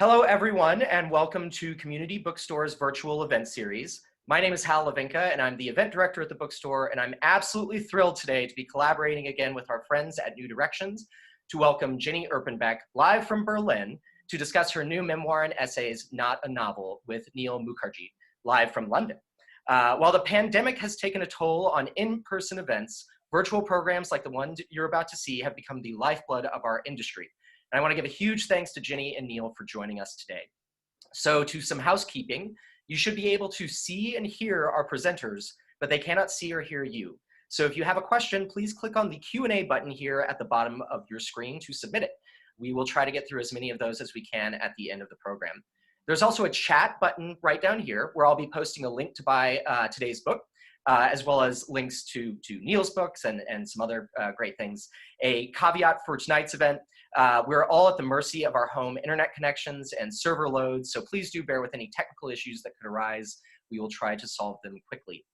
Hello, everyone, and welcome to Community Bookstore's virtual event series. My name is Hal Levinka, and I'm the event director at the bookstore, and I'm absolutely thrilled today to be collaborating again with our friends at New Directions to welcome Jenny Erpenbeck live from Berlin to discuss her new memoir and essays, Not a Novel, with Neel Mukherjee, live from London. While the pandemic has taken a toll on in-person events, virtual programs like the one you're about to see have become the lifeblood of our industry. And I want to give a huge thanks to Jenny and Neel for joining us today. So to some housekeeping, you should be able to see and hear our presenters, but they cannot see or hear you. So if you have a question, please click on the Q&A button here at the bottom of your screen to submit it. We will try to get through as many of those as we can at the end of the program. There's also a chat button right down here where I'll be posting a link to buy today's book, as well as links to Neel's books and some other great things. A caveat for tonight's event, we're all at the mercy of our home internet connections and server loads, so please do bear with any technical issues that could arise. We will try to solve them quickly.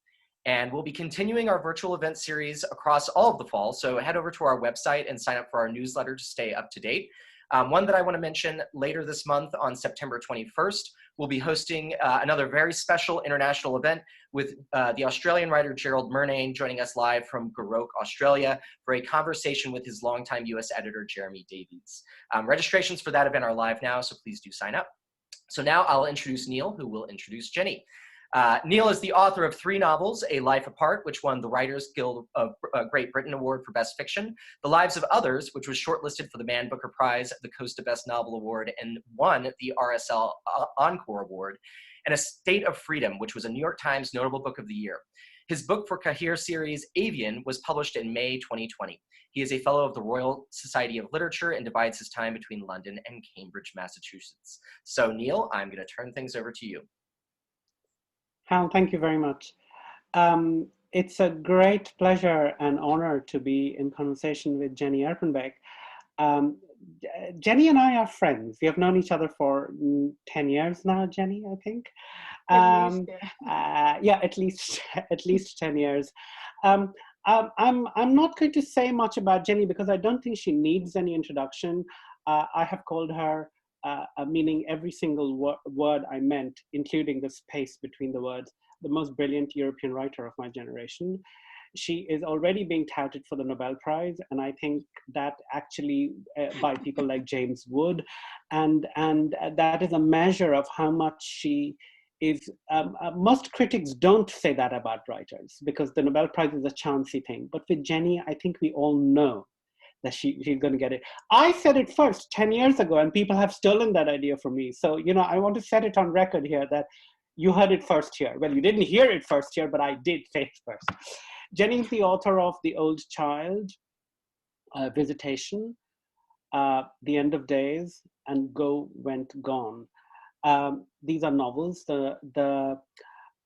And we'll be continuing our virtual event series across all of the fall, so head over to our website and sign up for our newsletter to stay up to date. One that I want to mention later this month on September 21st, we'll be hosting another very special international event with the Australian writer Gerald Murnane joining us live from Garoque, Australia for a conversation with his longtime US editor, Jeremy Davies. Registrations for that event are live now, so please do sign up. So now I'll introduce Neel, who will introduce Jenny. Neel is the author of 3 novels, A Life Apart, which won the Writers Guild of Great Britain Award for Best Fiction, The Lives of Others, which was shortlisted for the Man Booker Prize, the Costa Best Novel Award, and won the RSL Encore Award, and A State of Freedom, which was a New York Times Notable Book of the Year. His book for Cahir series, Avian, was published in May 2020. He is a fellow of the Royal Society of Literature and divides his time between London and Cambridge, Massachusetts. So Neel, I'm going to turn things over to you. Hal, thank you very much. It's a great pleasure and honor to be in conversation with Jenny Erpenbeck. Jenny and I are friends. We have known each other for 10 years now, Jenny, I think. Yeah, at least 10 years. I'm not going to say much about Jenny because I don't think she needs any introduction. I have called her meaning every single word I meant, including the space between the words, the most brilliant European writer of my generation. She is already being touted for the Nobel Prize, and I think that actually by people like James Wood, and that is a measure of how much she is. Most critics don't say that about writers because the Nobel Prize is a chancy thing, but with Jenny, I think we all know that she's going to get it. I said it first 10 years ago, and people have stolen that idea from me. So, I want to set it on record here that you heard it first here. Well, you didn't hear it first here, but I did say it first. Jenny is the author of The Old Child, Visitation, The End of Days, and Go Went Gone. These are novels. The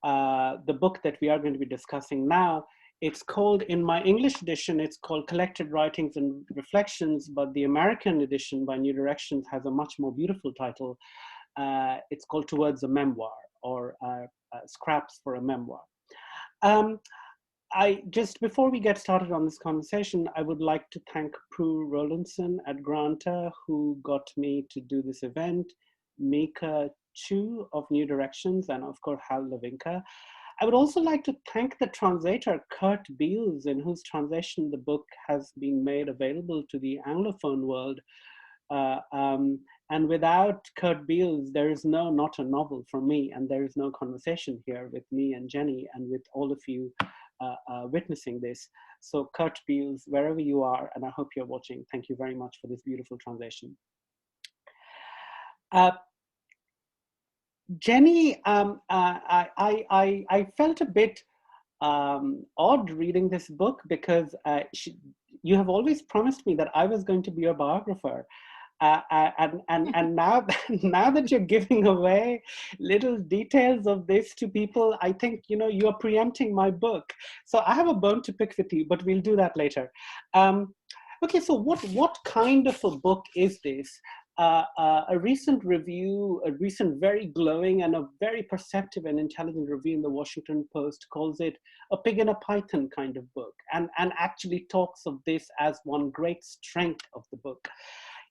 book that we are going to be discussing now, it's called, in my English edition, it's called Collected Writings and Reflections, but the American edition by New Directions has a much more beautiful title. It's called Towards a Memoir, or Scraps for a Memoir. Before we get started on this conversation, I would like to thank Prue Rowlandson at Granta, who got me to do this event, Mika Chu of New Directions, and of course, Hal Levinka. I would also like to thank the translator, Kurt Beals, in whose translation the book has been made available to the Anglophone world. And without Kurt Beals, there is no Not a Novel for me, and there is no conversation here with me and Jenny and with all of you witnessing this. So Kurt Beals, wherever you are, and I hope you're watching, thank you very much for this beautiful translation. Jenny, I felt a bit odd reading this book because you have always promised me that I was going to be your biographer. And now, now that you're giving away little details of this to people, I think, you're preempting my book. So I have a bone to pick with you, but we'll do that later. Okay, so what kind of a book is this? A recent review, a recent very glowing and a very perceptive and intelligent review in the Washington Post calls it a pig in a python kind of book, and actually talks of this as one great strength of the book.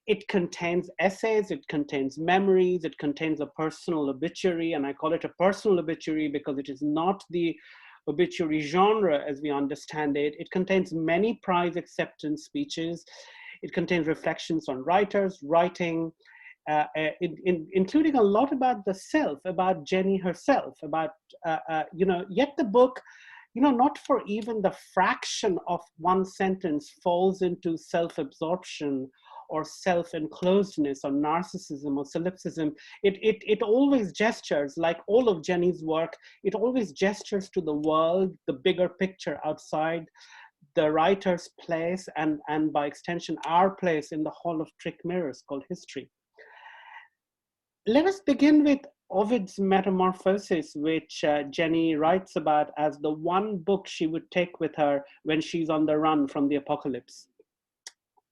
It contains essays, it contains memories, it contains a personal obituary, and I call it a personal obituary because it is not the obituary genre as we understand it. It contains many prize acceptance speeches. It contains reflections on writers, writing, including a lot about the self, about Jenny herself, about, yet the book, not for even the fraction of one sentence falls into self-absorption or self-enclosedness or narcissism or solipsism. It always gestures, like all of Jenny's work, it always gestures to the world, the bigger picture outside, the writer's place, and by extension, our place in the hall of trick mirrors called history. Let us begin with Ovid's Metamorphosis, which Jenny writes about as the one book she would take with her when she's on the run from the apocalypse.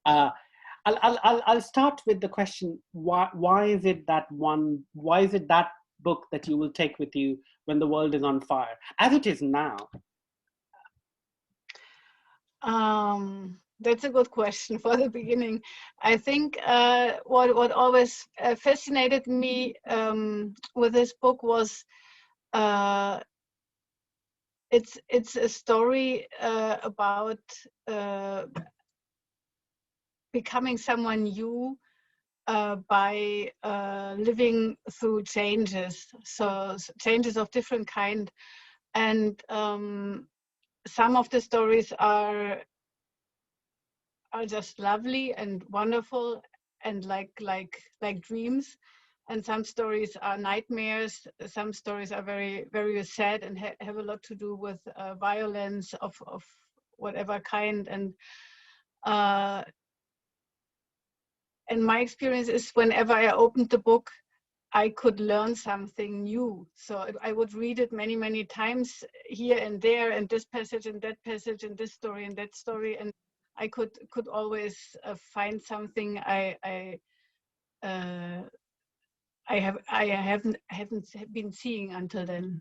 I'll start with the question: why is it that book that you will take with you when the world is on fire, as it is now? That's a good question for the beginning. I think what always fascinated me with this book was it's a story about becoming someone new by living through changes, so changes of different kind, and some of the stories are just lovely and wonderful and like dreams, and some stories are nightmares. Some stories are very, very sad and have a lot to do with violence of whatever kind. And my experience is whenever I opened the book, I could learn something new. So I would read it many, many times here and there, and this passage and that passage and this story and that story, and I could always find something I haven't been seeing until then,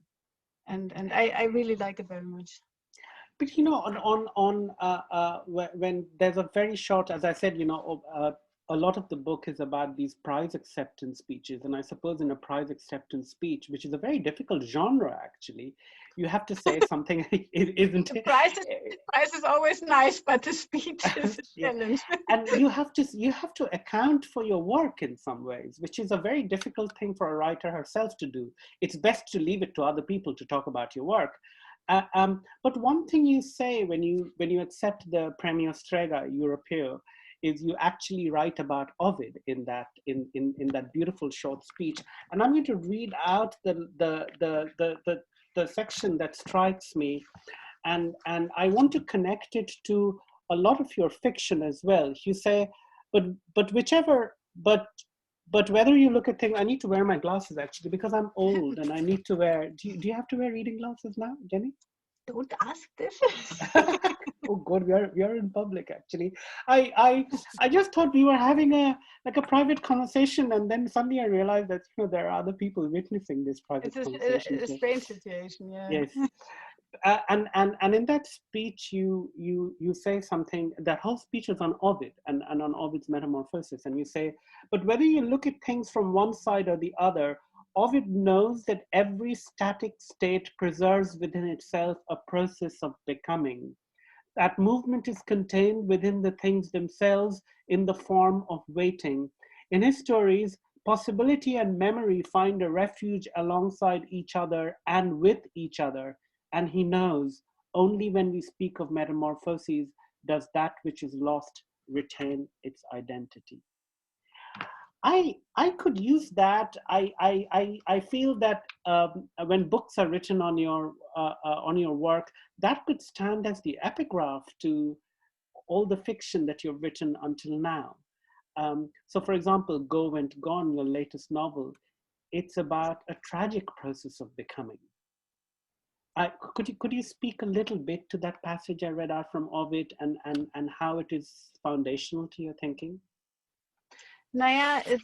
and I really like it very much. But when there's a very short, as I said, a lot of the book is about these prize acceptance speeches, and I suppose in a prize acceptance speech, which is a very difficult genre actually, you have to say something, isn't it? The prize is always nice, but the speech is a challenge. And you have to account for your work in some ways, which is a very difficult thing for a writer herself to do. It's best to leave it to other people to talk about your work. But one thing you say when you accept the Premio Strega Europeo is you actually write about Ovid in that beautiful short speech. And I'm going to read out the section that strikes me, and I want to connect it to a lot of your fiction as well. You say, but whether you look at things, I need to wear my glasses actually because I'm old and I need to wear. Do you have to wear reading glasses now, Jenny? Don't ask this. Oh God, we are in public actually. I just thought we were having a private conversation, and then suddenly I realized that there are other people witnessing this private conversation. It's a strange situation, yeah. Yes. And in that speech, you say something. That whole speech is on Ovid and on Ovid's Metamorphosis, and you say, but whether you look at things from one side or the other, Ovid knows that every static state preserves within itself a process of becoming. That movement is contained within the things themselves in the form of waiting. In his stories, possibility and memory find a refuge alongside each other and with each other. And he knows only when we speak of metamorphoses does that which is lost retain its identity. I could use that. I feel that when books are written on your work, that could stand as the epigraph to all the fiction that you've written until now. So, for example, Go Went Gone, your latest novel, it's about a tragic process of becoming. Could you speak a little bit to that passage I read out from Ovid and how it is foundational to your thinking? Naja,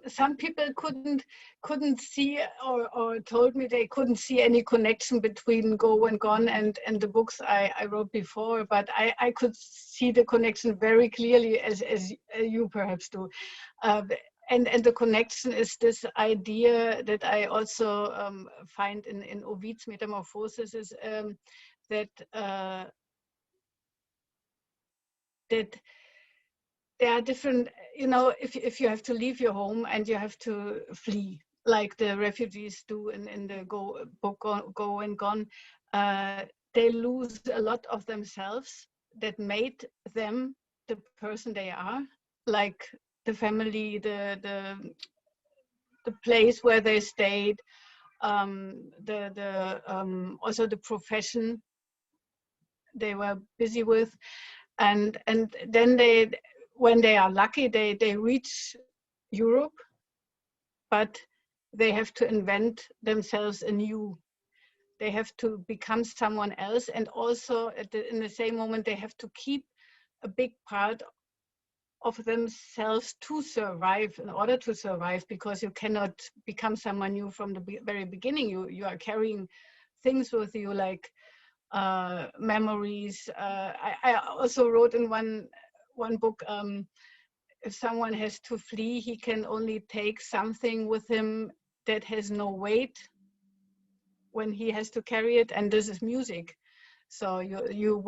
some people couldn't see or told me they couldn't see any connection between Go and Gone and the books I wrote before, but I could see the connection very clearly, as you perhaps do. And the connection is this idea that I also find in Ovid's Metamorphosis, is that there are different, you know, if you have to leave your home and you have to flee, like the refugees do in the book Go and Gone, they lose a lot of themselves that made them the person they are, like the family, the place where they stayed, also the profession they were busy with, and then they, when they are lucky, they reach Europe, but they have to invent themselves anew. They have to become someone else, and also in the same moment they have to keep a big part of themselves to survive, in order to survive, because you cannot become someone new from the very beginning. You are carrying things with you, like memories. I also wrote in one book, if someone has to flee, he can only take something with him that has no weight when he has to carry it, and this is music. So you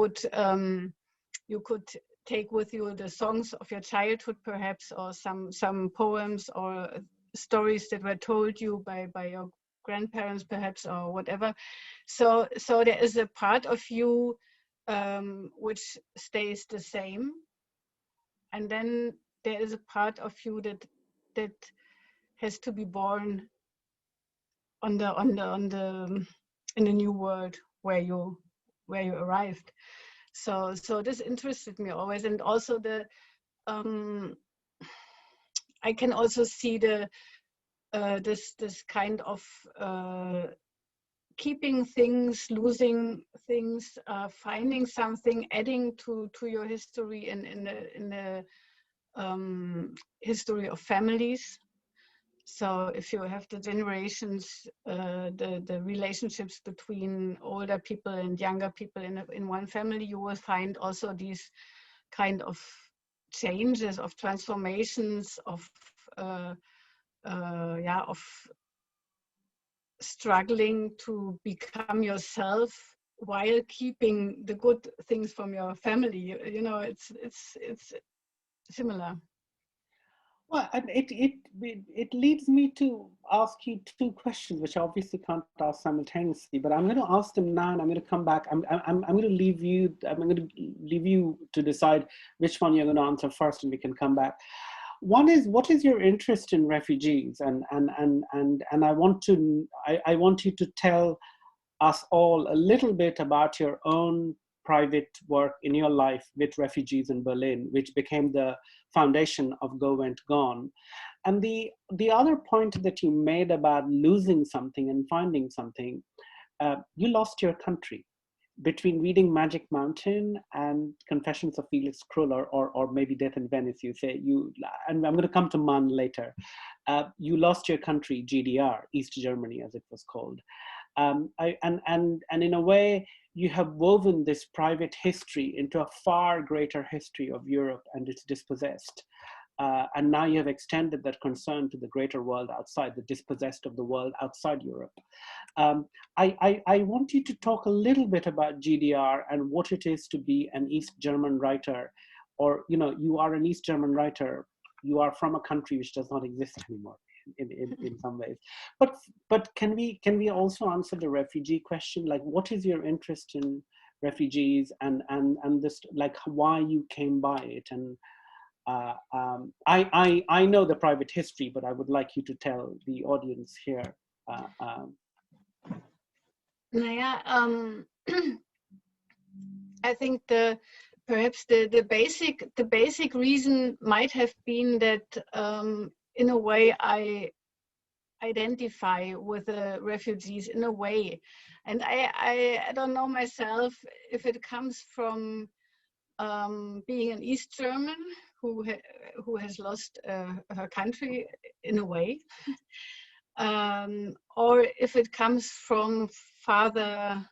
could take with you the songs of your childhood, perhaps, or some poems or stories that were told you by your grandparents, perhaps, or whatever. So there is a part of you which stays the same, and then there is a part of you that has to be born in the new world where you arrived. So this interested me always, and also I can also see this kind of keeping things, losing things, finding something, adding to your history in the history of families. So if you have the generations, the relationships between older people and younger people in one family, you will find also these kind of changes, of transformations, of struggling to become yourself while keeping the good things from your family. You know, it's similar. Well, and it leads me to ask you two questions, which I obviously can't ask simultaneously, but I'm going to ask them now, and I'm going to come back. I'm going to leave you. I'm going to leave you to decide which one you're going to answer first, and we can come back. One is, what is your interest in refugees? And I want you to tell us all a little bit about your own private work in your life with refugees in Berlin, which became the foundation of Go and Gone. And the other point that you made about losing something and finding something, you lost your country. Between reading Magic Mountain and Confessions of Felix Kruller, or maybe Death in Venice, you say and I'm going to come to Man later, you lost your country, GDR, East Germany as it was called. And in a way, you have woven this private history into a far greater history of Europe and its dispossessed. And now you have extended that concern to the greater world outside, the dispossessed of the world outside Europe. I want you to talk a little bit about GDR and what it is to be an East German writer, or, you know, you are an East German writer, you are from a country which does not exist anymore in some ways. But can we also answer the refugee question? Like, what is your interest in refugees and this, like, why you came by it? And I know the private history, but I would like you to tell the audience here. I think perhaps the basic reason might have been that in a way I identify with the refugees in a way, and I don't know myself if it comes from being an East German who has lost her country in a way, or if it comes from farther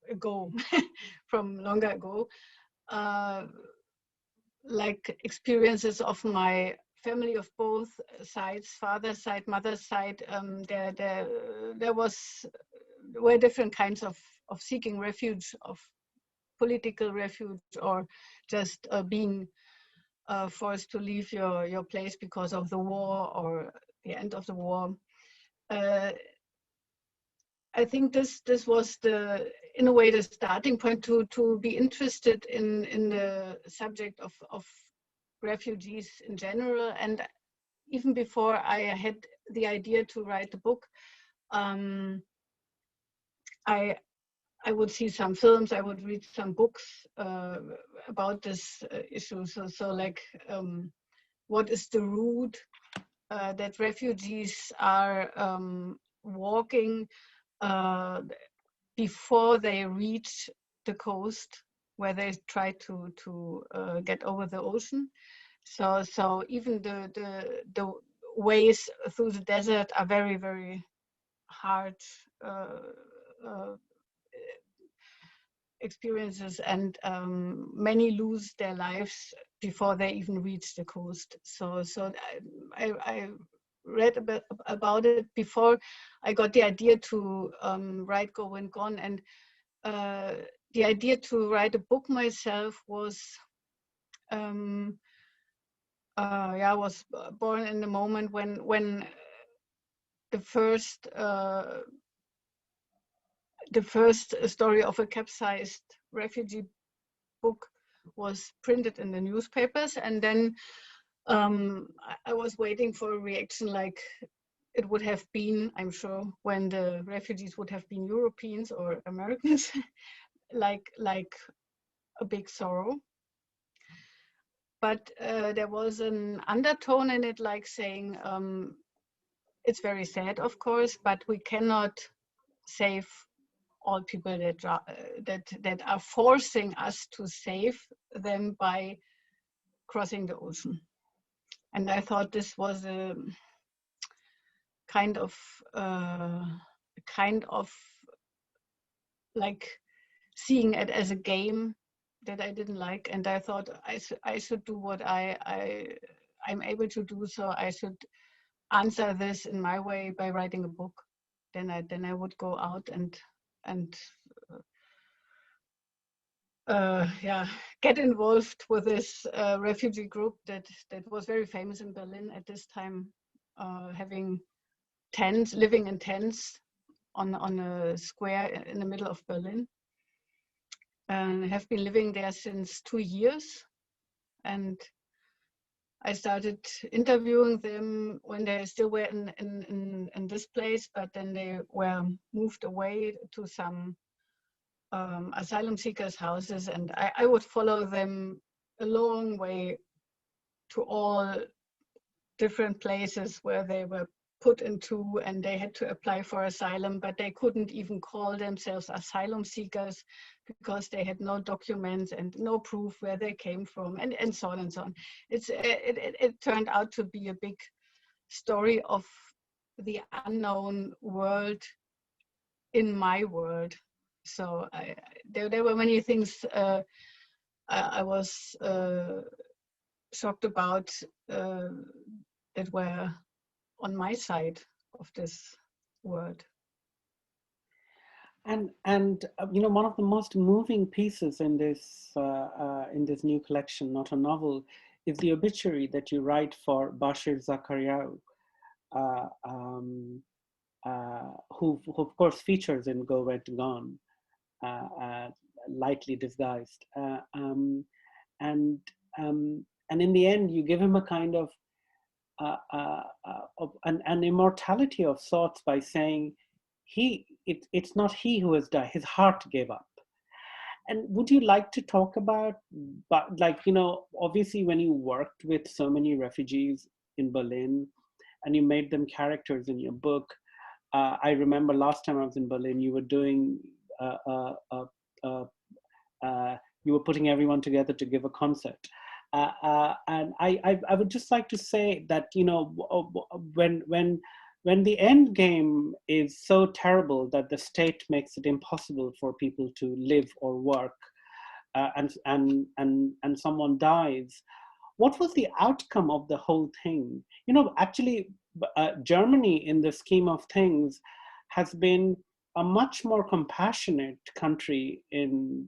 ago, from longer ago, like experiences of my family of both sides, father's side, mother's side. There were different kinds of seeking refuge, of political refuge, or just being forced to leave your place because of the war or the end of the war. I think this was in a way the starting point to be interested in the subject of refugees in general. And even before I had the idea to write the book, I would see some films, I would read some books about this issue. So like, what is the route that refugees are walking before they reach the coast, where they try to get over the ocean. So even the ways through the desert are very, very hard experiences, and many lose their lives before they even reach the coast. So I read about it before I got the idea to write Go and Gone, and the idea to write a book myself was was born in the moment when the first story of a capsized refugee book was printed in the newspapers, and then I was waiting for a reaction like it would have been, I'm sure, when the refugees would have been Europeans or Americans, like a big sorrow. But there was an undertone in it, like saying, it's very sad, of course, but we cannot save all people that are forcing us to save them by crossing the ocean. And I thought this was a kind of like seeing it as a game that I didn't like, and I thought I should do what I'm able to do. So I should answer this in my way by writing a book. Then I would go out and get involved with this refugee group that was very famous in Berlin at this time, having tents, living in tents on a square in the middle of Berlin, and have been living there since 2 years. And I started interviewing them when they still were in this place, but then they were moved away to some asylum seekers' houses, and I would follow them a long way to all different places where they were put into, and they had to apply for asylum, but they couldn't even call themselves asylum seekers because they had no documents and no proof where they came from, and so on and so on. It turned out to be a big story of the unknown world in my world. So there were many things I was shocked about that were on my side of this world. And you know, one of the most moving pieces in this new collection, Not a Novel, is the obituary that you write for Bashir Zakariaou, who of course features in Go Went Gone, lightly disguised, and in the end you give him a kind of an immortality of sorts by saying it's not he who has died, his heart gave up. And would you like to talk about, but like, you know, obviously when you worked with so many refugees in Berlin and you made them characters in your book, I remember last time I was in Berlin, you were doing you were putting everyone together to give a concert. And I would just like to say that, you know, when the end game is so terrible that the state makes it impossible for people to live or work, and someone dies, what was the outcome of the whole thing? You know, actually, Germany, in the scheme of things, has been a much more compassionate country in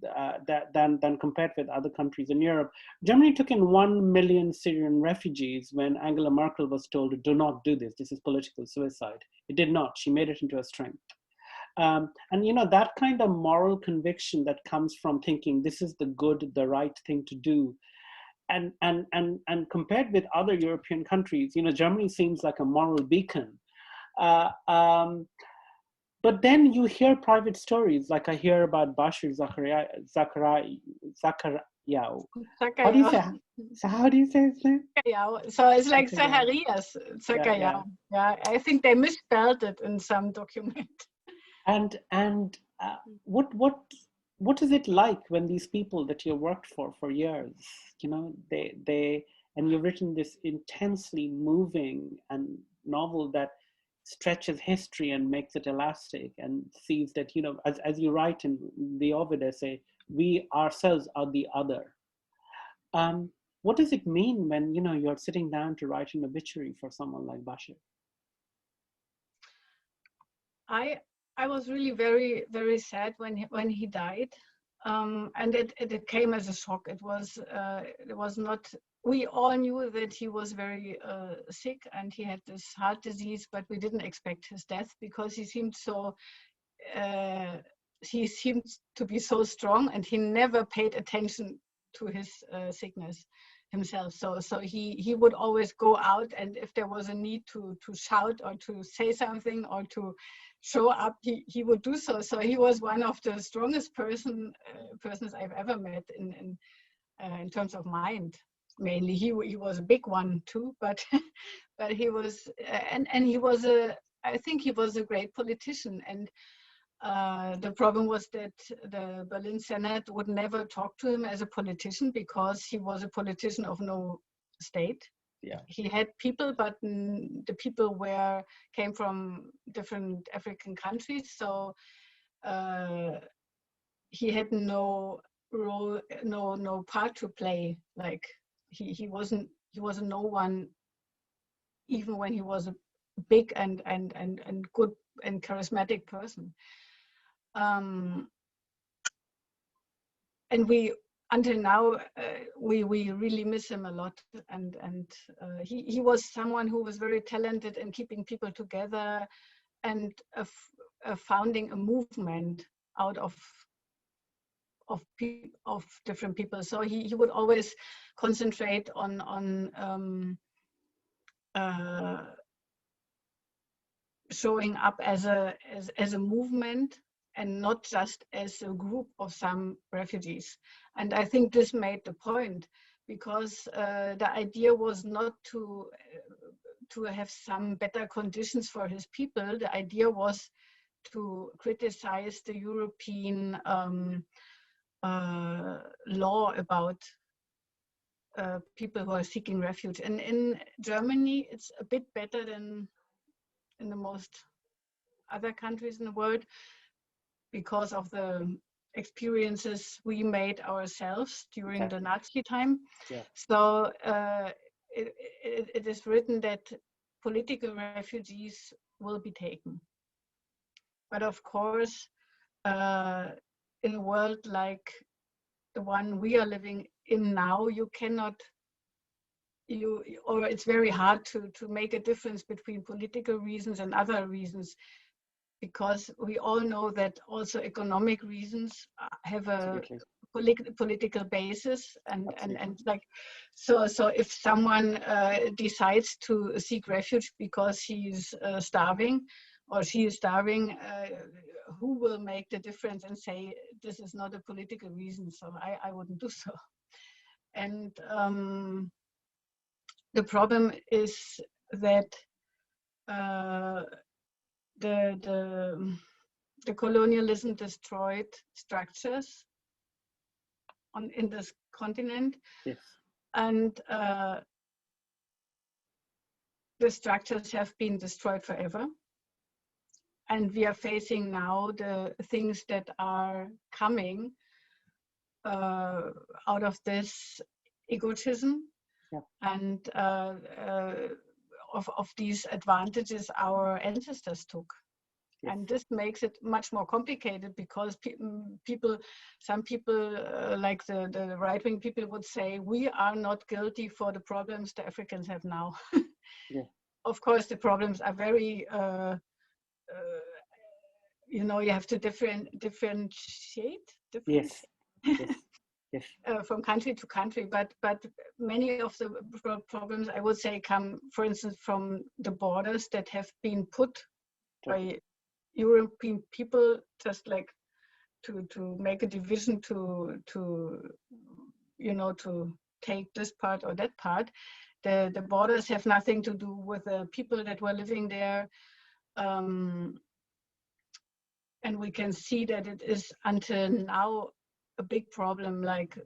than compared with other countries in Europe. Germany took in 1 million Syrian refugees when Angela Merkel was told, "Do not do this. This is political suicide." It did not. She made it into a strength. And you know, that kind of moral conviction that comes from thinking this is the good, the right thing to do, and compared with other European countries, you know, Germany seems like a moral beacon. Uh, um, but then you hear private stories, like I hear about Bashir Zachariah. How do you say? So how do you say his name? So it's like Zachariah. Zacharias, Zachariah. Yeah, I think they misspelled it in some document. And what is it like when these people that you worked for years, you know, they and you've written this intensely moving and novel that stretches history and makes it elastic and sees that, you know, as you write in the Ovid essay, we ourselves are the other. What does it mean when, you know, you're sitting down to write an obituary for someone like Bashir? I was really very, very sad when he died, and it came as a shock. It was not. We all knew that he was very sick and he had this heart disease, but we didn't expect his death because he seemed so. He seemed to be so strong, and he never paid attention to his sickness himself. So he would always go out, and if there was a need to shout or to say something or to show up, he would do so. So he was one of the strongest persons I've ever met in terms of mind. Mainly, he was a big one too, but but he was and he was I think he was a great politician. And the problem was that the Berlin Senate would never talk to him as a politician because he was a politician of no state. Yeah. He had people, but the people came from different African countries. So he had no role, no part to play. Like he wasn't no one, even when he was a big and good and charismatic person. And we until now we really miss him a lot. And he was someone who was very talented in keeping people together and founding a movement out of different people. So he would always concentrate on showing up as a movement and not just as a group of some refugees. And I think this made the point, because the idea was not to have some better conditions for his people. The idea was to criticize the European law about people who are seeking refuge. And in Germany, it's a bit better than in the most other countries in the world, because of the experiences we made ourselves during the Nazi time. Yeah. So it is written that political refugees will be taken. But of course, in a world like the one we are living in now, you cannot, or it's very hard to make a difference between political reasons and other reasons, because we all know that also economic reasons have a political basis. And like, so if someone decides to seek refuge because he's starving or she is starving, who will make the difference and say this is not a political reason? So I wouldn't do so. And the problem is that the colonialism destroyed structures in this continent. Yes. And the structures have been destroyed forever. And we are facing now the things that are coming out of this egotism, yeah. and of these advantages our ancestors took. Yes. And this makes it much more complicated, because some people like the right-wing people would say, we are not guilty for the problems the Africans have now. Yeah. Of course, the problems are very, you know, you have to differentiate. Yes. Yes. Yes. From country to country, but many of the problems, I would say, come, for instance, from the borders that have been put by European people, just like to make a division to you know, to take this part or that part. The borders have nothing to do with the people that were living there, and we can see that it is until now a big problem. Like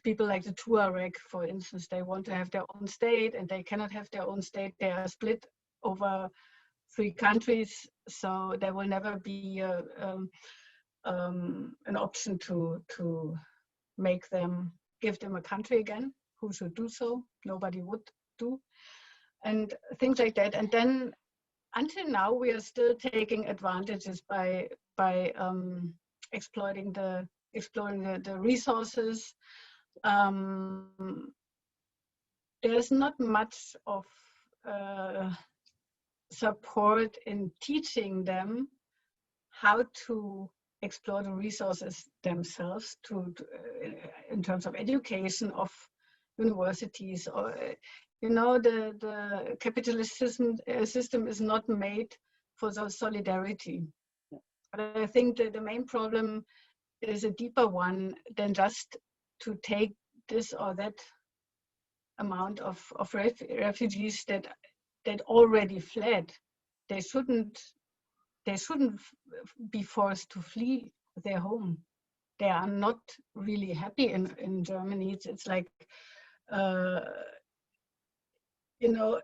people like the Tuareg, for instance, they want to have their own state, and they cannot have their own state. They are split over 3 countries, so there will never be an option to give them a country again. Who should do so? Nobody would do, and things like that. And then until now, we are still taking advantages by exploring the resources. There's not much of support in teaching them how to explore the resources themselves, in terms of education, of universities, or you know, the capitalist system is not made for the solidarity. But I think that the main problem is a deeper one than just to take this or that amount of refugees that already fled. They shouldn't be forced to flee their home. They are not really happy in Germany. It's like, you know,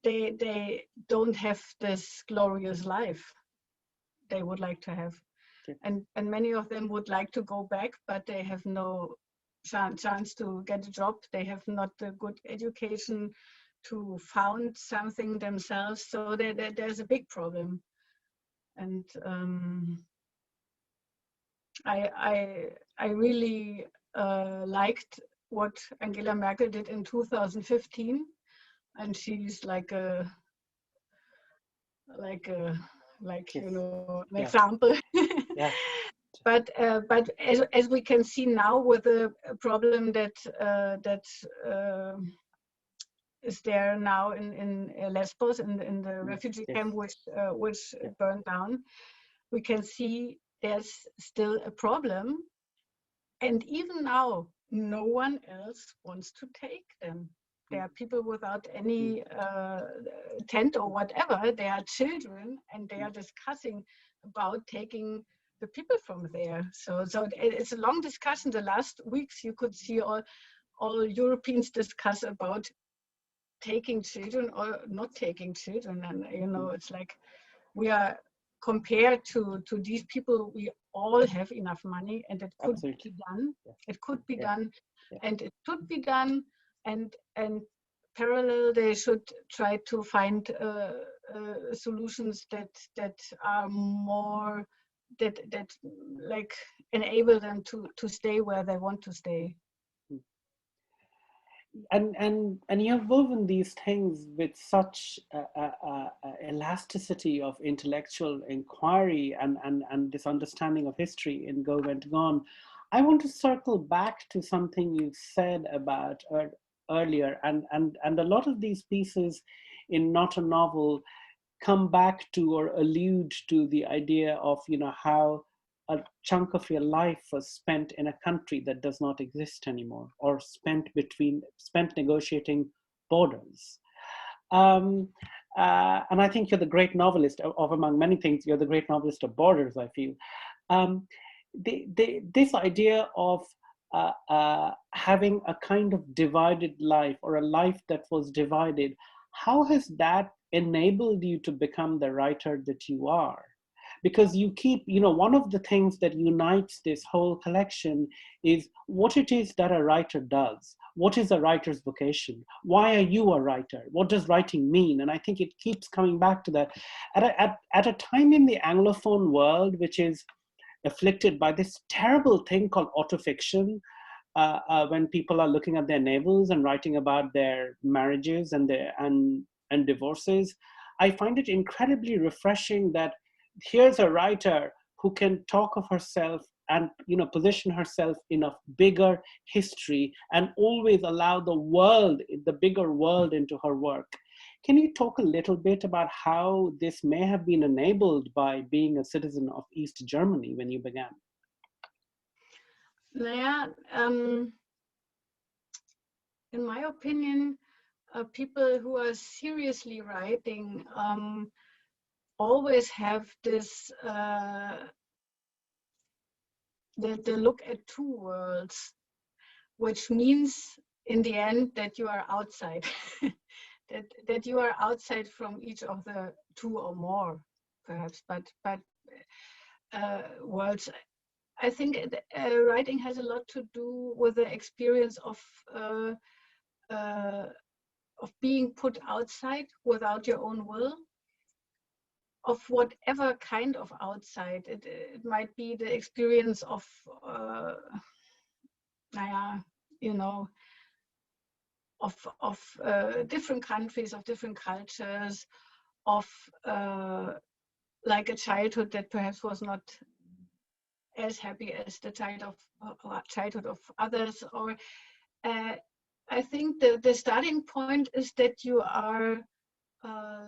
they don't have this glorious life they would like to have. And many of them would like to go back, but they have no chance to get a job. They have not a good education to found something themselves. So there's a big problem. And I really liked what Angela Merkel did in 2015, and she's like you know, an example. Yeah. But as we can see now, with the problem that is there now in Lesbos, in the refugee camp which burned down, we can see there's still a problem, and even now no one else wants to take them. There are people without any tent or whatever. They are children, and they are discussing about taking the people from there. So it's a long discussion. The last weeks you could see all Europeans discuss about taking children or not taking children. And you know, it's like, we are compared to these people, we all have enough money, and it could be done. It could be done, and it should be done. And parallel, they should try to find solutions that are more that like enable them to stay where they want to stay. And you have woven these things with such elasticity of intellectual inquiry and this understanding of history in Go Went Gone. I want to circle back to something you said about earlier, and a lot of these pieces in Not a Novel come back to or allude to the idea of, you know, how a chunk of your life was spent in a country that does not exist anymore, or spent negotiating borders. And I think you're the great novelist of among many things, you're the great novelist of borders, I feel. this idea of having a kind of divided life, or a life that was divided, how has that enabled you to become the writer that you are? Because you keep, one of the things that unites this whole collection is what it is that a writer does. What is a writer's vocation? Why are you a writer? What does writing mean? And I think it keeps coming back to that. At a time in the Anglophone world, which is afflicted by this terrible thing called autofiction, when people are looking at their neighbors and writing about their marriages and and divorces, I find it incredibly refreshing that here's a writer who can talk of herself and position herself in a bigger history and always allow the bigger world into her work. Can you talk a little bit about how this may have been enabled by being a citizen of East Germany when you began? Naja, in my opinion, people who are seriously writing always have this, they look at two worlds, which means in the end that you are outside, that you are outside from each of the two or more, perhaps, but worlds. I think writing has a lot to do with the experience of being put outside without your own will, of whatever kind of outside. It might be the experience of, of different countries, of different cultures, of like a childhood that perhaps was not as happy as the childhood of others. Or I think the starting point is that you are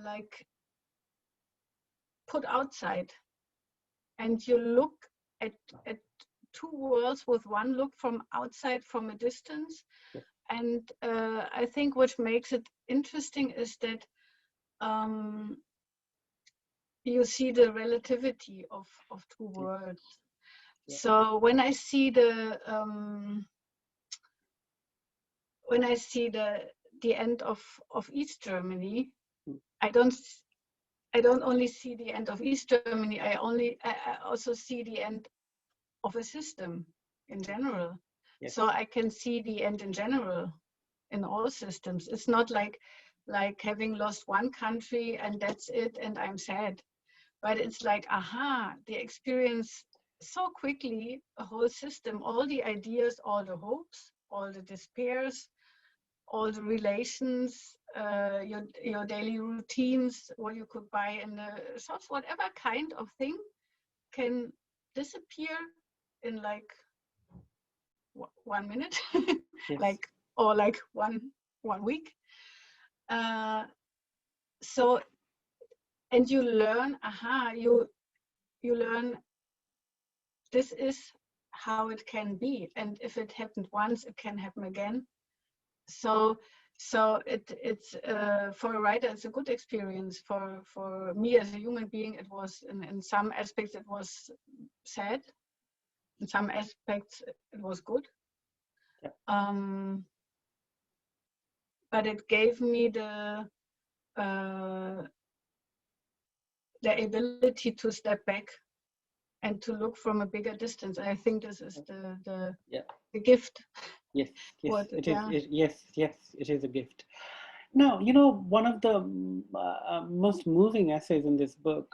like put outside, and you look at two worlds with one look from outside, from a distance. And I think what makes it interesting is that you see the relativity of two worlds. Yeah. So when I see the end of East Germany, I don't only see the end of East Germany. I also see the end of a system in general. Yes. So I can see the end in general in all systems. It's not like having lost one country and that's it and I'm sad. But it's like, aha, the experience so quickly, a whole system, all the ideas, all the hopes, all the despairs, all the relations, your daily routines, what you could buy in the shops, whatever kind of thing can disappear in like 1 minute, yes. or like one week. So, and you learn, you learn this is how it can be, and if it happened once, it can happen again. So it's for a writer, it's a good experience. For me as a human being, it was in some aspects it was sad. In some aspects it was good. Yeah. But it gave me the ability to step back and to look from a bigger distance. I think this is the gift. Yes, it is. Yes, it is a gift. Now, one of the most moving essays in this book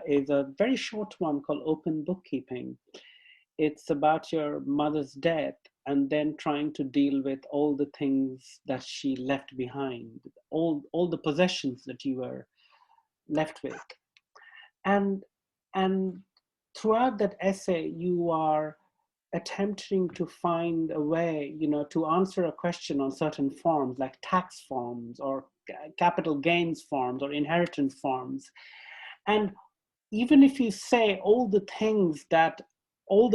is a very short one called Open Bookkeeping. It's about your mother's death and then trying to deal with all the things that she left behind, all the possessions that you were left with. And throughout that essay, you are attempting to find a way, to answer a question on certain forms, like tax forms or capital gains forms or inheritance forms. And even if you say all the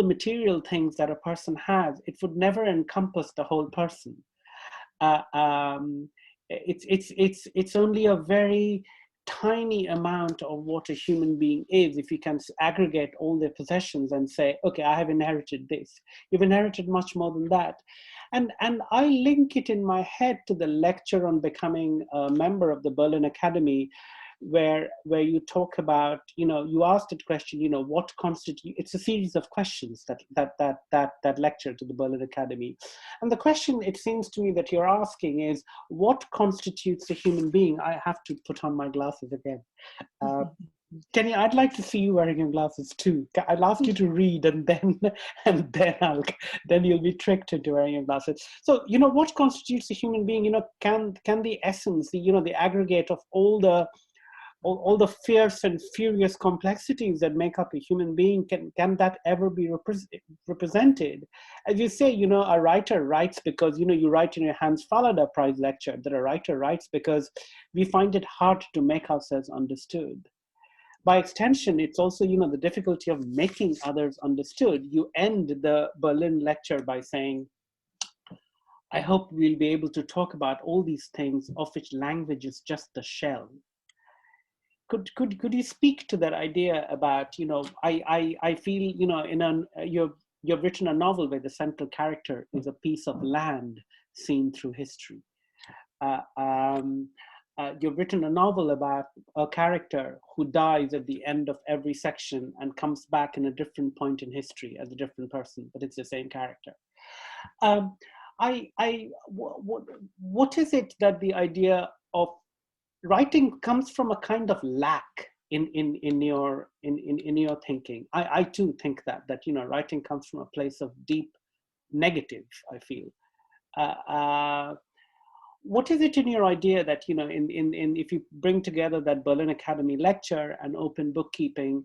material things that a person has, it would never encompass the whole person. It's only a very tiny amount of what a human being is, if you can aggregate all their possessions and say, okay, I have inherited this. You've inherited much more than that. And I link it in my head to the lecture on becoming a member of the Berlin Academy, where you talk about, you asked that question, what constitutes, it's a series of questions, that lecture to the Berlin Academy. And the question, it seems to me, that you're asking is, what constitutes a human being? I have to put on my glasses again. Kenny, I'd like to see you wearing your glasses too. I'll ask you to read, and then you'll be tricked into wearing your glasses. So, what constitutes a human being? Can the essence, the aggregate of all the fierce and furious complexities that make up a human being, can that ever be represented? As you say, a writer writes because, you write in your Hans Fallada Prize lecture that a writer writes because we find it hard to make ourselves understood. By extension, it's also, the difficulty of making others understood. You end the Berlin lecture by saying, I hope we'll be able to talk about all these things of which language is just the shell. Could you speak to that idea about, I feel, you've written a novel where the central character is a piece of land seen through history. You've written a novel about a character who dies at the end of every section and comes back in a different point in history as a different person, but it's the same character. What is it that the idea of writing comes from a kind of lack in your thinking? I too think that writing comes from a place of deep negative, I feel. What is it in your idea that, if you bring together that Berlin Academy lecture and open bookkeeping,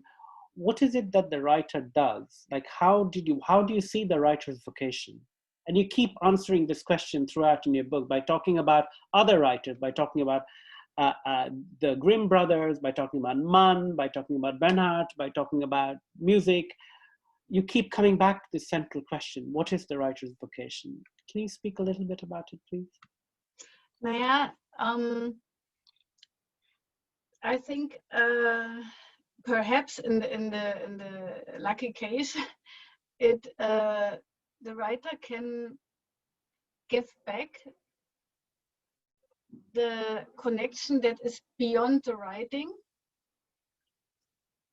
what is it that the writer does? Like, how do you see the writer's vocation? And you keep answering this question throughout in your book by talking about other writers, by talking about the Grimm brothers, by talking about Mann, by talking about Bernhardt, by talking about music. You keep coming back to the central question: what is the writer's vocation? Can you speak a little bit about it, please? Naja, I think perhaps in the lucky case, the writer can give back the connection that is beyond the writing.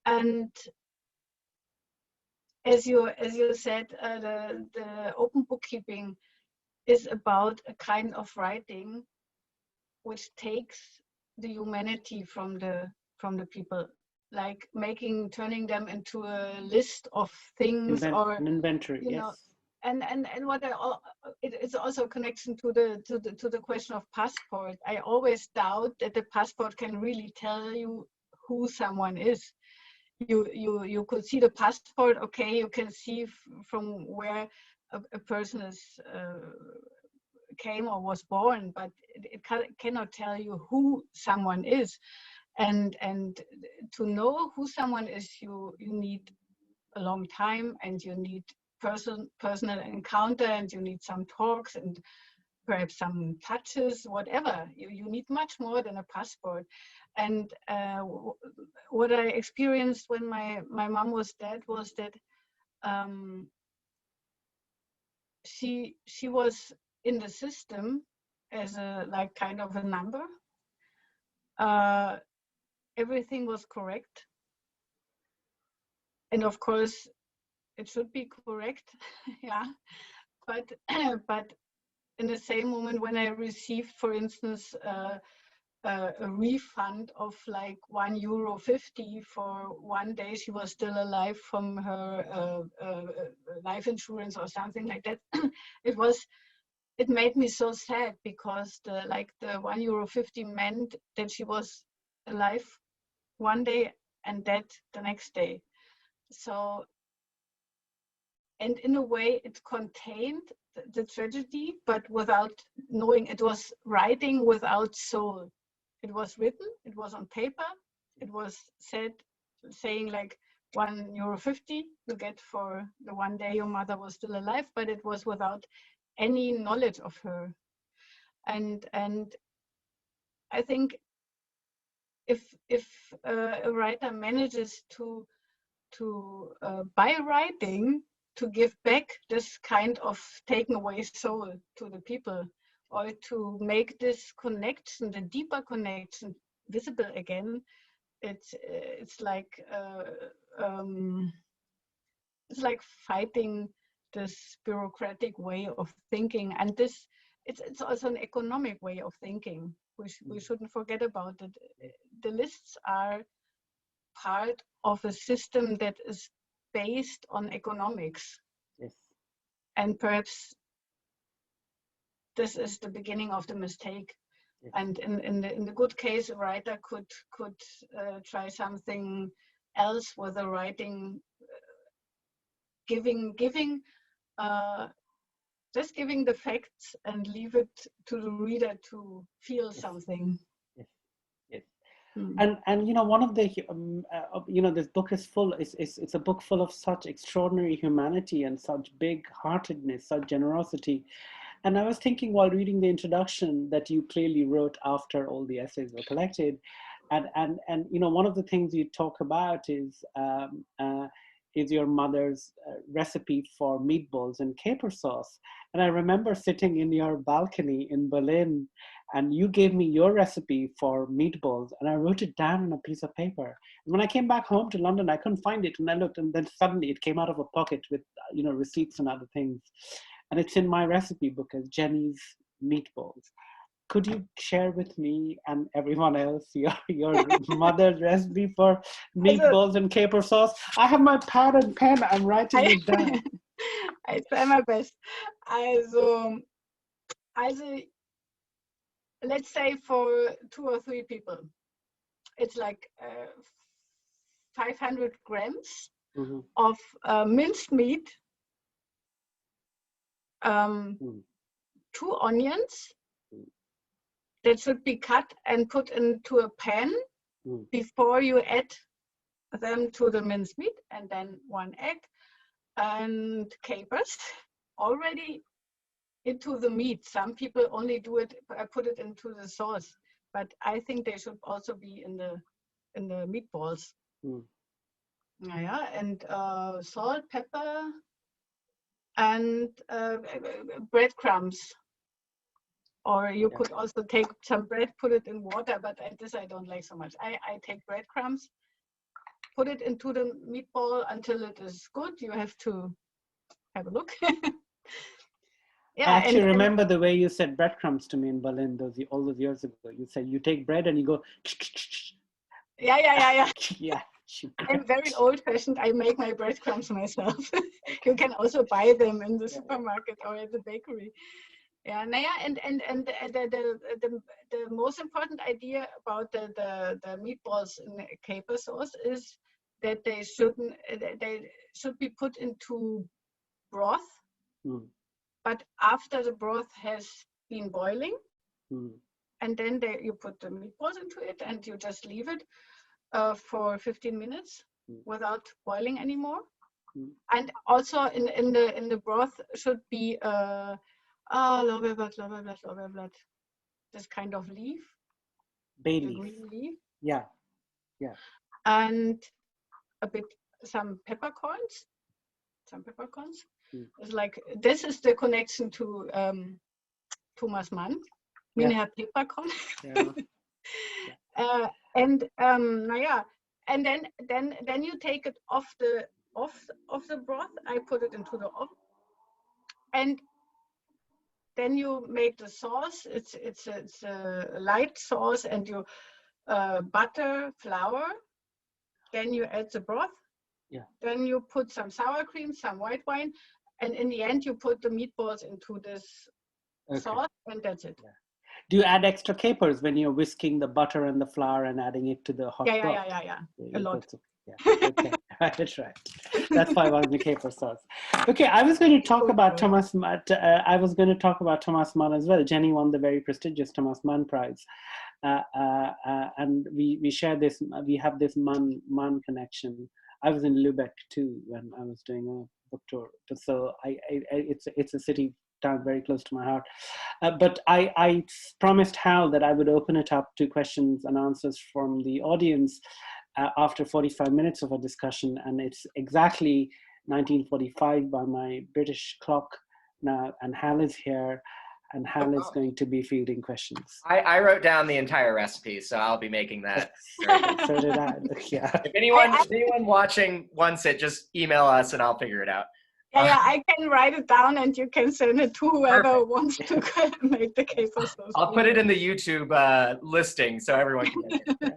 And as you said, the open bookkeeping is about a kind of writing which takes the humanity from the people, like turning them into a list of things or an inventory, yes. And what it's also a connection to the question of passport. I always doubt that the passport can really tell you who someone is. You could see the passport, okay, you can see from where a person is came or was born, but it cannot tell you who someone is. And to know who someone is, you need a long time, and you need personal encounter, and you need some talks and perhaps some touches, whatever. You need much more than a passport. And what I experienced when my mom was dead was that she was in the system as a kind of a number. Everything was correct, and of course it should be correct. Yeah, but in the same moment when I received, for instance, a refund of like €1.50 for one day she was still alive from her life insurance or something like that, it made me so sad, because the €1.50 meant that she was alive one day and dead the next day. So, and in a way it contained the tragedy, but without knowing. It was writing without soul. It was written, it was on paper, it was saying like €1.50 you get for the one day your mother was still alive, but it was without any knowledge of her. And I think if a writer manages to by writing to give back this kind of taken away soul to the people, or to make this connection, the deeper connection, visible again, it's like fighting this bureaucratic way of thinking, and this it's also an economic way of thinking. We shouldn't forget about it. The lists are part of a system that is based on economics. Yes. And perhaps this is the beginning of the mistake. Yes. And in the good case, a writer could try something else with the writing, giving just giving the facts and leave it to the reader to feel Yes. something. Yes. Yes. Mm. And you know, one of the you know, this book is full. It's a book full of such extraordinary humanity and such big-heartedness, such generosity. And I was thinking while reading the introduction that you clearly wrote after all the essays were collected, and you know, one of the things you talk about is your mother's recipe for meatballs and caper sauce. And I remember sitting in your balcony in Berlin, and you gave me your recipe for meatballs, and I wrote it down on a piece of paper. And when I came back home to London, I couldn't find it, and I looked, and then suddenly it came out of a pocket with, you know, receipts and other things. And it's in my recipe book as Jenny's Meatballs. Could you share with me and everyone else your mother's recipe for meatballs and caper sauce? I have my pad and pen. I'm writing it down. I try my best. Also, let's say for 2 or 3 people, it's like 500 grams Mm-hmm. of minced meat, 2 onions that should be cut and put into a pan before you add them to the minced meat, and then 1 egg and capers already into the meat. Some people only do it, put it into the sauce, but I think they should also be in the meatballs. Yeah, and salt, pepper, and breadcrumbs. Or you could also take some bread, put it in water, but this I don't like so much. I take breadcrumbs, put it into the meatball until it is good. You have to have a look. I actually remember the way you said breadcrumbs to me in Berlin all those years ago. You said you take bread and you go. Yeah. Yeah. I'm very old-fashioned. I make my breadcrumbs myself. You can also buy them in the supermarket or at the bakery. Yeah, and the most important idea about the meatballs in caper sauce is that they should be put into broth, but after the broth has been boiling, and then you put the meatballs into it, and you just leave it for 15 minutes without boiling anymore. And also in the broth should be Lorbeerblatt, this kind of leaf, bay the leaf. green leaf. Yeah. And some peppercorns. It's like, this is the connection to Thomas Mann, Mina Peppercorn. And then you take it off the broth. I put it into the oven, and then you make the sauce. It's a light sauce, and you butter, flour. Then you add the broth. Then you put some sour cream, some white wine, and in the end you put the meatballs into this sauce, and that's it. Do you add extra capers when you're whisking the butter and the flour and adding it to the hot broth? Yeah. A lot. Okay, that's right. That's why I wanted the caper sauce. Okay, I was going to talk about Thomas Mann. I was going to talk about Thomas Mann as well. Jenny won the very prestigious Thomas Mann Prize, and we share this. We have this Mann connection. I was in Lübeck too when I was doing a book tour. So it's a city down very close to my heart. But I promised Hal that I would open it up to questions and answers from the audience after 45 minutes of a discussion, and it's exactly 19:45 by my British clock now, and Hal is here, and Hal is going to be fielding questions. I wrote down the entire recipe, so I'll be making that. So did I. Yeah. If anyone watching wants it, just email us and I'll figure it out. Yeah, I can write it down and you can send it to whoever wants to make the cake for so. I'll put it in the YouTube listing so everyone can get it.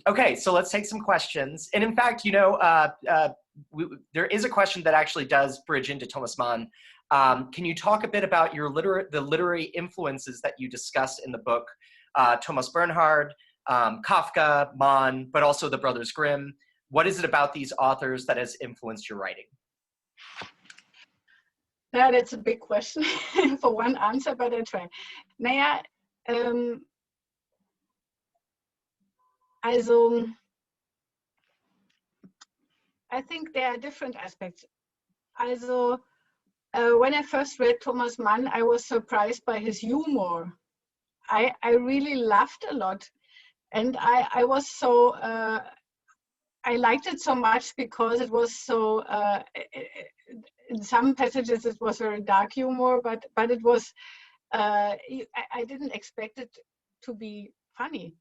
Okay, so let's take some questions. And in fact, you know, there is a question that actually does bridge into Thomas Mann. Can you talk a bit about the literary influences that you discuss in the book? Thomas Bernhard, Kafka, Mann, but also the Brothers Grimm. What is it about these authors that has influenced your writing? Yeah, that's a big question for one answer, but I try. Naja, also, I think there are different aspects. Also, when I first read Thomas Mann, I was surprised by his humor. I really laughed a lot, and I was so I liked it so much because it was so. In some passages, it was very dark humor, but it was. I didn't expect it to be funny,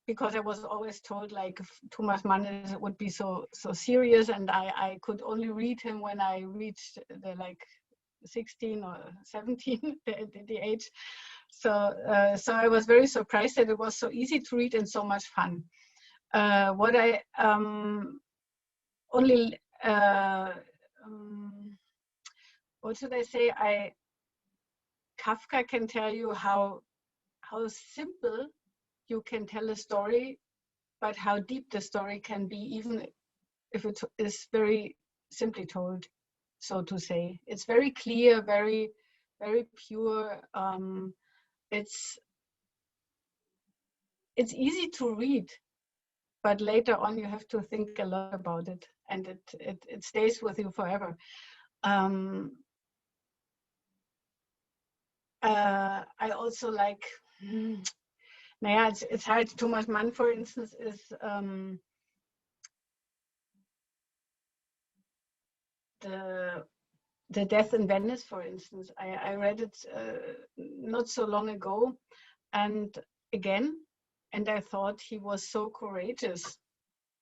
because I was always told like Thomas Mann would be so serious, and I could only read him when I reached the like 16 or 17, the age. So I was very surprised that it was so easy to read and so much fun. What I only what should I say? Kafka can tell you how simple you can tell a story, but how deep the story can be, even if it is very simply told, so to say. It's very clear, very, very pure. It's easy to read, but later on you have to think a lot about it, and it stays with you forever. I also like, naja, it's hard. Thomas Mann, for instance, is the Death in Venice, for instance. I read it not so long ago, and I thought he was so courageous.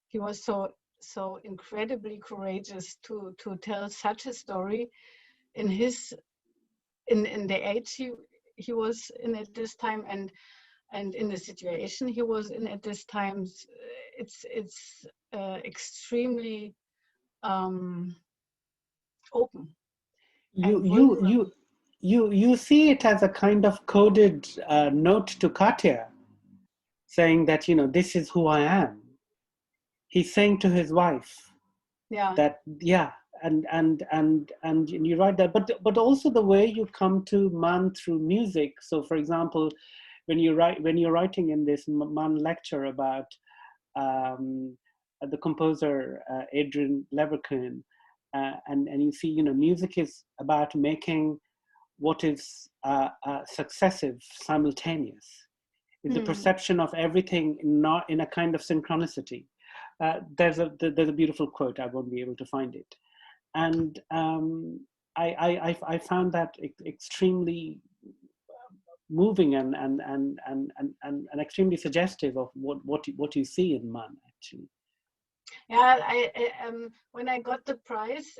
He was so incredibly courageous to tell such a story in the age he was in at this time, and in the situation he was in at this time. It's extremely open. You see it as a kind of coded note to Katya, saying that, you know, this is who I am. He's saying to his wife, that and you write that, but also the way you come to Mann through music. So, for example, when you're writing in this Mann lecture about the composer Adrian Leverkühn, and you see, you know, music is about making what is successive simultaneous. It's the perception of everything not in a kind of synchronicity. There's a beautiful quote. I won't be able to find it, and I found that extremely moving and extremely suggestive of what you see in Mann, actually. Yeah, when I got the prize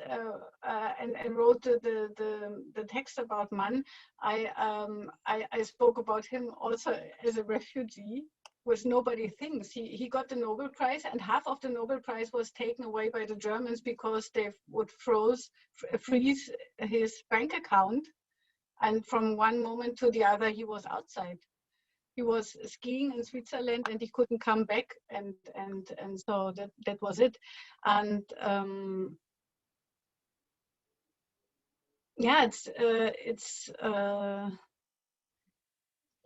and wrote the text about Mann, I spoke about him also as a refugee, which nobody thinks. He got the Nobel Prize, and half of the Nobel Prize was taken away by the Germans because they would freeze his bank account, and from one moment to the other he was outside. He was skiing in Switzerland and he couldn't come back, and so that was it. And yeah, it's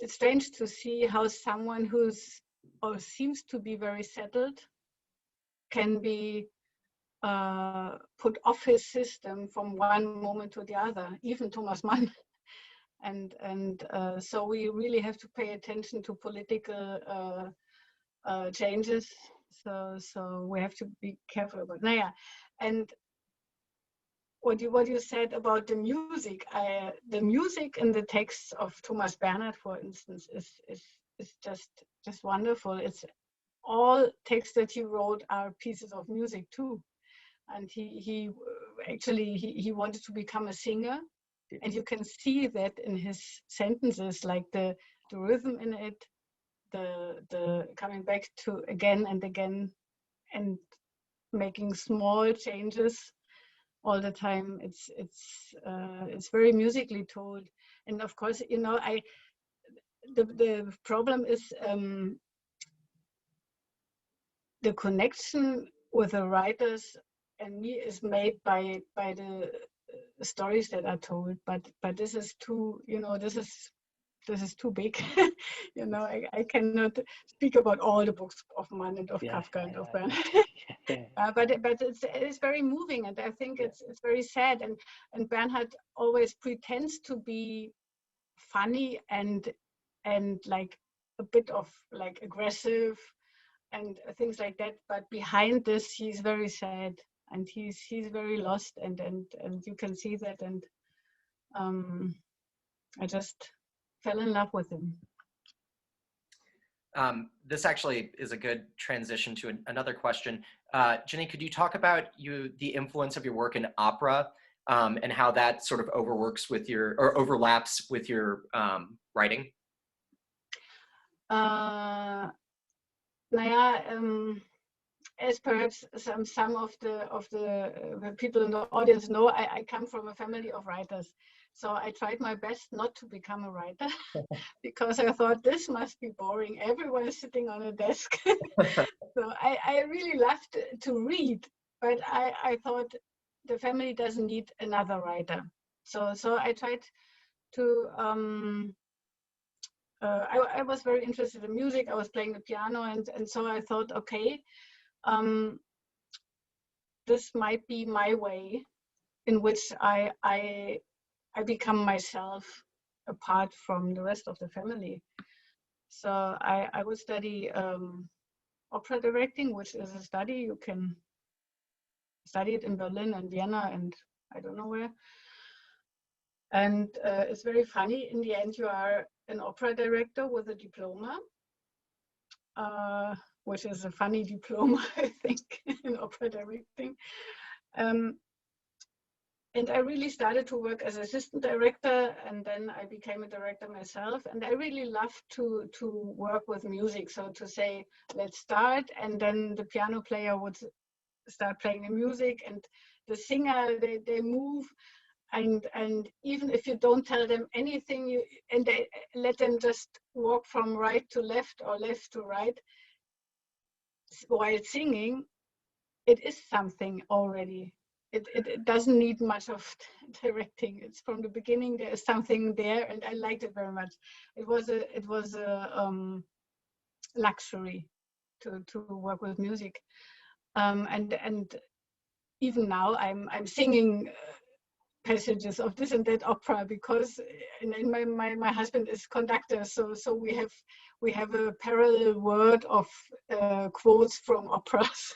strange to see how someone who's or seems to be very settled can be put off his system from one moment to the other, even Thomas Mann. And so we really have to pay attention to political changes. So we have to be careful about. Naja, and what you said about the music in the texts of Thomas Bernhard, for instance, is just wonderful. It's all texts that he wrote are pieces of music too, and he actually wanted to become a singer, and you can see that in his sentences, like the rhythm in it, the coming back to again and again, and making small changes all the time. It's very musically told, and of course, you know, the problem is the connection with the writers and me is made by the stories that are told, but this is too, you know, this is too big. You know, I cannot speak about all the books of Mann and of Kafka and of Bernhard. But it's very moving, and I think it's very sad. And Bernhard always pretends to be funny and like a bit of like aggressive and things like that. But behind this, he's very sad and he's very lost, and you can see that. And I just fell in love with him. This actually is a good transition to another question. Jenny, could you talk about the influence of your work in opera and how that sort of overlaps with your writing? As perhaps some of the people in the audience know, I come from a family of writers. So I tried my best not to become a writer because I thought this must be boring. Everyone is sitting on a desk. So I really loved to read, but I thought the family doesn't need another writer. So I tried to, I was very interested in music. I was playing the piano, and so I thought, okay, this might be my way in which I become myself apart from the rest of the family. So I would study opera directing, which is a study. You can study it in Berlin and Vienna and I don't know where. And it's very funny. In the end, you are an opera director with a diploma, which is a funny diploma, I think, in opera directing. And I really started to work as assistant director, and then I became a director myself. And I really love to work with music. So to say, let's start, and then the piano player would start playing the music, and the singer, they move. And even if you don't tell them anything, and they let them just walk from right to left or left to right while singing, it is something already. It doesn't need much of directing. It's from the beginning, there is something there, and I liked it very much. It was a luxury to work with music, and even now I'm singing passages of this and that opera because my husband is conductor, so we have a parallel word of quotes from operas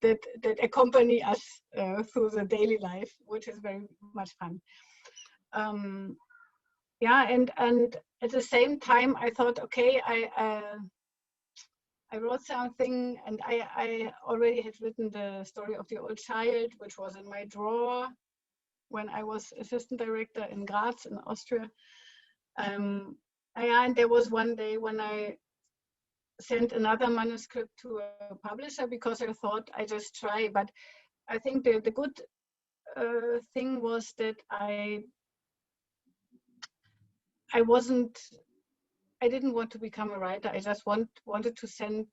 that accompany us through the daily life, which is very much fun. Yeah, and at the same time I thought, okay, I wrote something, and I already had written the story of the old child, which was in my drawer when I was assistant director in Graz in Austria. And there was one day when I sent another manuscript to a publisher because I thought I just try. But I think the good thing was that I didn't want to become a writer. I just wanted to send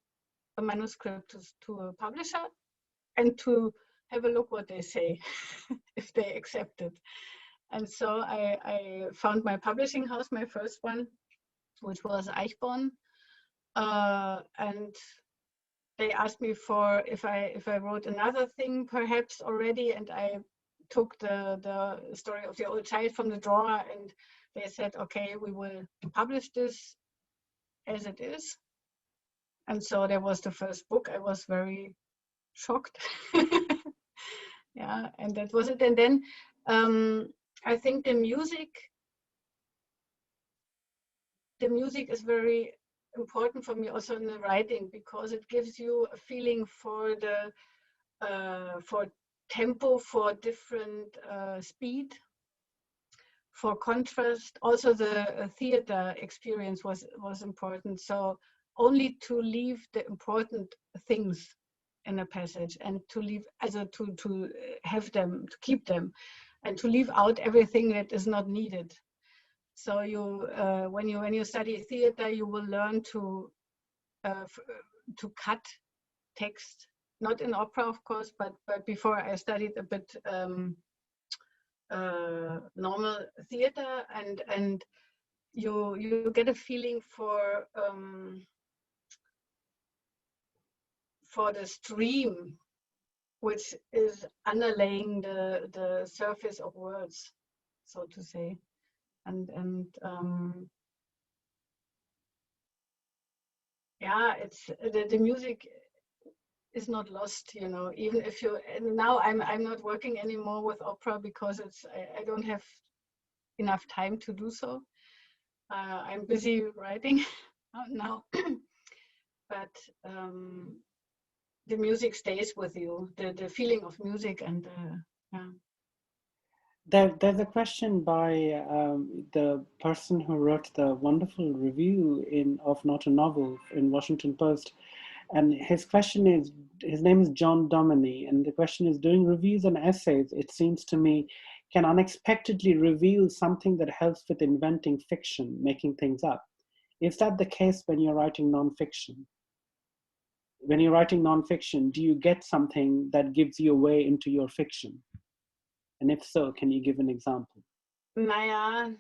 a manuscript to a publisher and to have a look what they say, if they accept it. And so I found my publishing house, my first one, which was Eichborn. And they asked me for if I wrote another thing perhaps already, and I took the story of the old child from the drawer, and they said, okay, we will publish this as it is. And so there was the first book. I was very shocked. Yeah, and that was it. And then I think the music is very important for me also in the writing, because it gives you a feeling for the for tempo, for different speed, for contrast. Also the theater experience was important. So only to leave the important things in a passage, and to leave, also to have them, to keep them, and to leave out everything that is not needed. So you when you study theater, you will learn to cut text, not in opera of course, but before I studied a bit normal theater, and you get a feeling for the stream which is underlaying the surface of words, so to say. And yeah, it's the music is not lost, you know, even if you, and now I'm not working anymore with opera because I don't have enough time to do so. I'm busy writing now, but the music stays with you, the feeling of music, and yeah. There's a question by the person who wrote the wonderful review of Not a Novel in Washington Post. And his question is, his name is John Dominey, and the question is, doing reviews and essays, it seems to me, can unexpectedly reveal something that helps with inventing fiction, making things up. Is that the case when you're writing nonfiction? When you're writing nonfiction, do you get something that gives you a way into your fiction? And if so, can you give an example? Naja,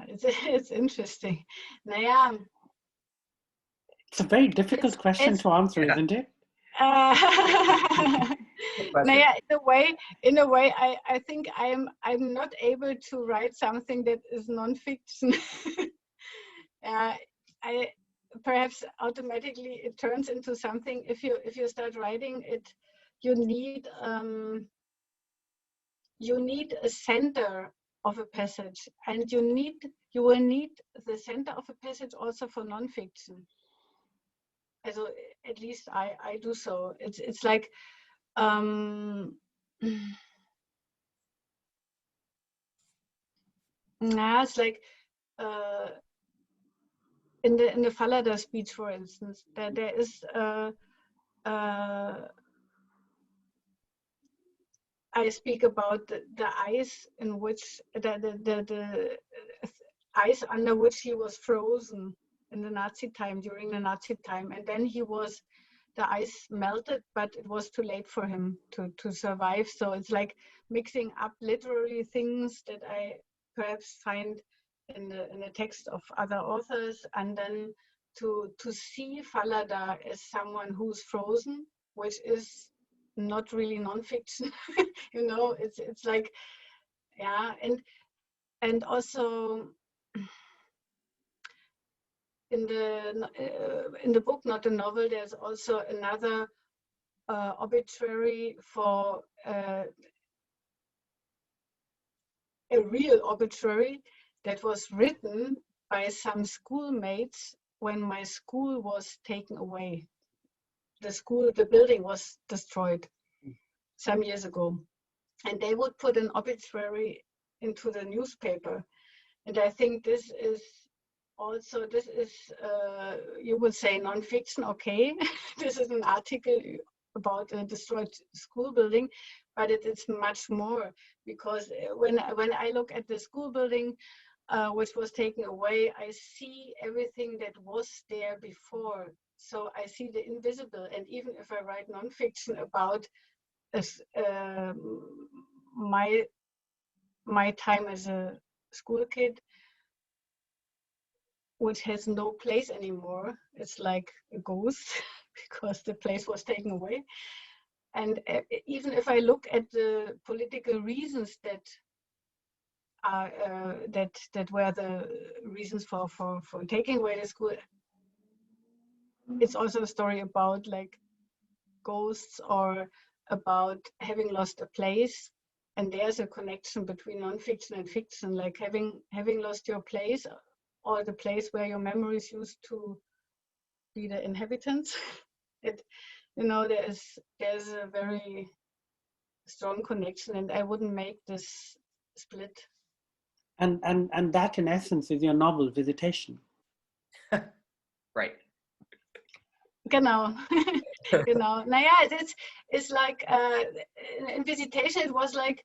it's interesting. Naja, it's a very difficult question to answer, isn't it? Naja, in a way, I think I'm not able to write something that is nonfiction. I perhaps automatically it turns into something. If you start writing it, you need a center of a passage, and you will need the center of a passage also for nonfiction. Also, at least I do so. It's like it's like in the Fallada speech, for instance, there is I speak about the ice in which the ice under which he was frozen in the Nazi time, during the Nazi time, and then the ice melted, but it was too late for him to survive. So it's like mixing up literary things that I perhaps find in the text of other authors, and then to see Fallada as someone who's frozen, which is not really nonfiction. You know, it's like, yeah, and also in the book Not a Novel, there's also another obituary for a real obituary that was written by some schoolmates when my school was taken away. The building was destroyed some years ago, and they would put an obituary into the newspaper. And I think this is you would say nonfiction, okay. This is an article about a destroyed school building, but it's much more, because when I look at the school building which was taken away, I see everything that was there before. So I see the invisible. And even if I write nonfiction about my time as a school kid, which has no place anymore. It's like a ghost because the place was taken away. And even if I look at the political reasons that are that were the reasons for taking away the school, it's also a story about like ghosts or about having lost a place. And there's a connection between nonfiction and fiction, like having lost your place or the place where your memories used to be the inhabitants. There's a very strong connection, and I wouldn't make this split. And that in essence is your novel, Visitation. Right. Genau. Genau. Naja, it's like in Visitation, it was like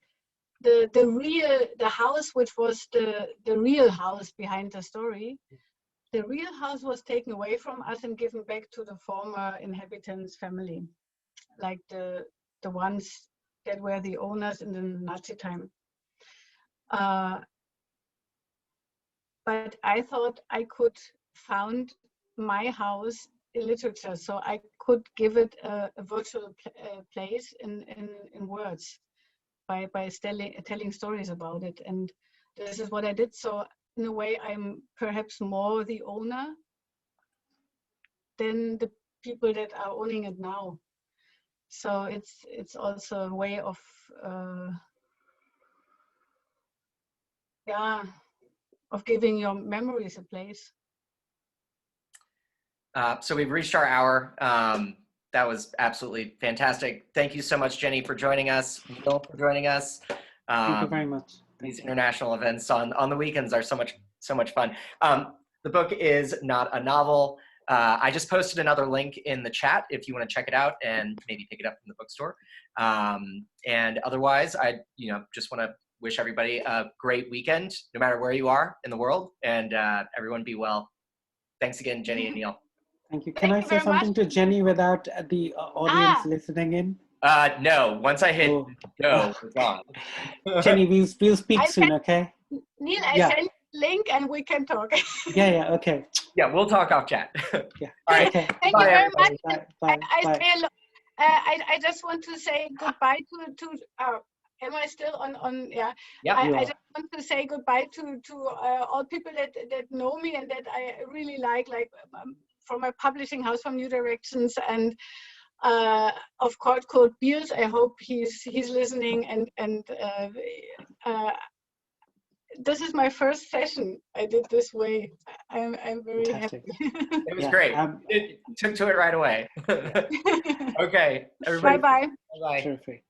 the house, which was the real house behind the story. The real house was taken away from us and given back to the former inhabitants' family, like the ones that were the owners in the Nazi time. But I thought I could found my house in literature, so I could give it a virtual place in words by telling stories about it. And this is what I did. So in a way, I'm perhaps more the owner than the people that are owning it now. So it's also a way of of giving your memories a place. So we've reached our hour. That was absolutely fantastic. Thank you so much, Jenny, for joining us. Neel for joining us. Thank you very much. These international events on the weekends are so much fun. The book is not a novel. I just posted another link in the chat if you want to check it out and maybe pick it up from the bookstore. And otherwise, I just want to wish everybody a great weekend, no matter where you are in the world, and everyone be well. Thanks again, Jenny and Neel. Thank you. Can I say something to Jenny without the audience listening in? No. Once I hit go, we're gone. Jenny, we'll speak soon, okay? Neel, I sent link and we can talk. Yeah, okay. Yeah, we'll talk off chat. Yeah. All right. Okay. Thank you very much. Bye. I just want to say goodbye to am I still on? Yeah. I just want to say goodbye to all people that know me and that I really like from my publishing house, from New Directions, and of course Kurt Beers. I hope he's listening, and this is my first session I did this way. I'm very Fantastic. happy. It was great. It took to it right away. Okay, everybody. Bye-bye. Bye. Terrific.